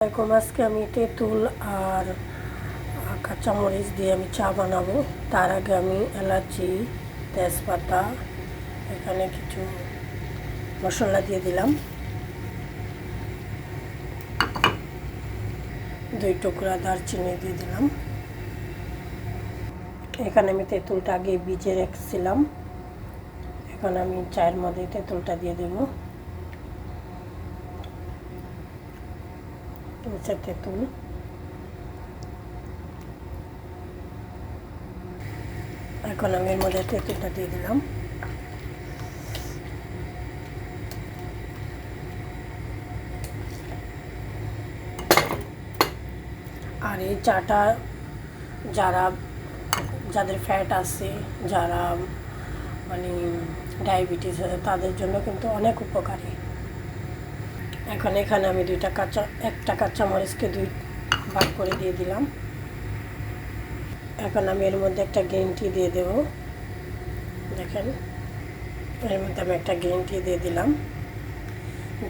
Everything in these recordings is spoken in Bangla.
আজকে আমি তেঁতুল আর কাঁচামরিচ দিয়ে আমি চা বানাবো। তার আগে আমি এলাচি, তেজপাতা, এখানে কিছু মশলা দিয়ে দিলাম, 2 টুকরা দারচিনি দিয়ে দিলাম। এখানে আমি তেঁতুলটা আগে ভিজিয়ে রেখেছিলাম, এখন আমি চায়ের মধ্যে তেঁতুলটা দিয়ে দেব। তেঁতুল এখন আমি এর মধ্যে তেঁতুলটা দিয়ে দিলাম। আর এই চাটা যাদের ফ্যাট আছে, যারা মানে ডায়াবেটিস আছে, তাদের জন্য কিন্তু অনেক উপকারী। এখানে আমি একটা কাঁচামরিচকে 2 ভাগ করে দিয়ে দিলাম। এখন আমি এর মধ্যে একটা গ্রিন টি দিয়ে দেব। দেখেন, এর মধ্যে আমি একটা গ্রিন টি দিয়ে দিলাম।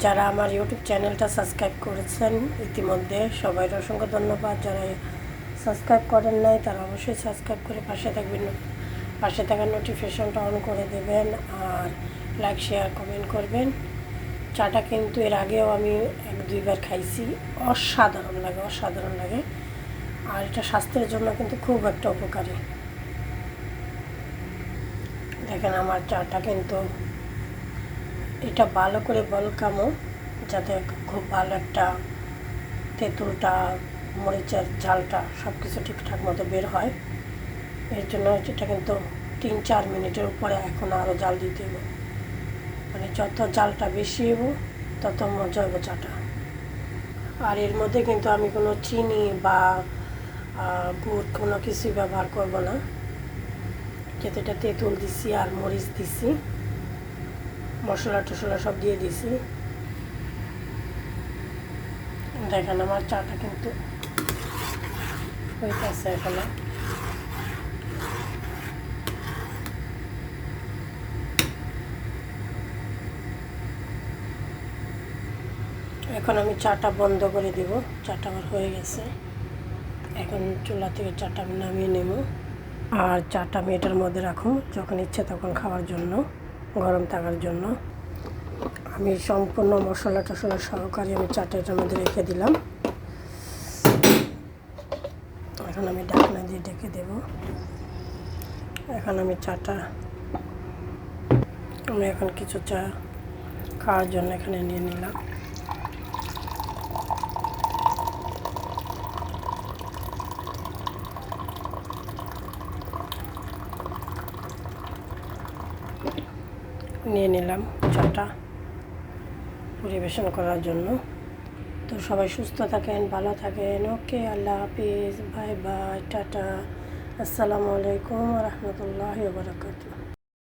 যারা আমার ইউটিউব চ্যানেলটা সাবস্ক্রাইব করেছেন ইতিমধ্যে, সবাই অসংখ্য ধন্যবাদ। যারা সাবস্ক্রাইব করেন নাই, তারা অবশ্যই সাবস্ক্রাইব করে পাশে থাকবেন, পাশে থাকা নোটিফিকেশনটা অন করে দেবেন, আর লাইক, শেয়ার, কমেন্ট করবেন। চাটা কিন্তু এর আগেও আমি 1-2 বার খাইছি, অসাধারণ লাগে। আর এটা স্বাস্থ্যের জন্য কিন্তু খুব একটা উপকারী। দেখেন আমার চাটা কিন্তু এটা ভালো করে বলকামো, যাতে খুব ভালো একটা তেঁতুলটা, মরিচের ঝালটা সব কিছু ঠিকঠাক মতো বের হয়। এর জন্য এটা কিন্তু 3-4 মিনিটের উপরে এখন আরও জাল দিতে হবে। মানে যত জালটা বেশি হবো তত মজা হবে চাটা। আর এর মধ্যে কিন্তু আমি কোনো চিনি বা গুড় কোনো কিছুই ব্যবহার করব না, যেহেতু এটা তেঁতুল দিছি আর মরিচ দিছি, মশলা টশলা সব দিয়ে দিছি। দেখেন আমার চাটা কিন্তু হইতেছে। এখন আমি চাটা বন্ধ করে দেব। চাটা আমার হয়ে গেছে। এখন চুলা থেকে চাটা আমি নামিয়ে নেব। আর চাটা আমি এটার মধ্যে রাখুন, যখন ইচ্ছে তখন খাওয়ার জন্য, গরম থাকার জন্য। আমি সম্পূর্ণ মশলা টশলা সহকারে আমি চাটা এটার মধ্যে রেখে দিলাম। এখন আমি ঢাকনা দিয়ে ঢেকে দেব। এখন আমি চাটা এখন কিছু চা খাওয়ার জন্য এখানে নিয়ে নিলাম। চাটা পরিবেশন করার জন্য। তো সবাই সুস্থ থাকেন, ভালো থাকেন। ওকে, আল্লাহ হাফিজ, বাই বাই, টাটা, আসসালামু আলাইকুম ওয়া রাহমাতুল্লাহি ওয়া বারাকাতুহু।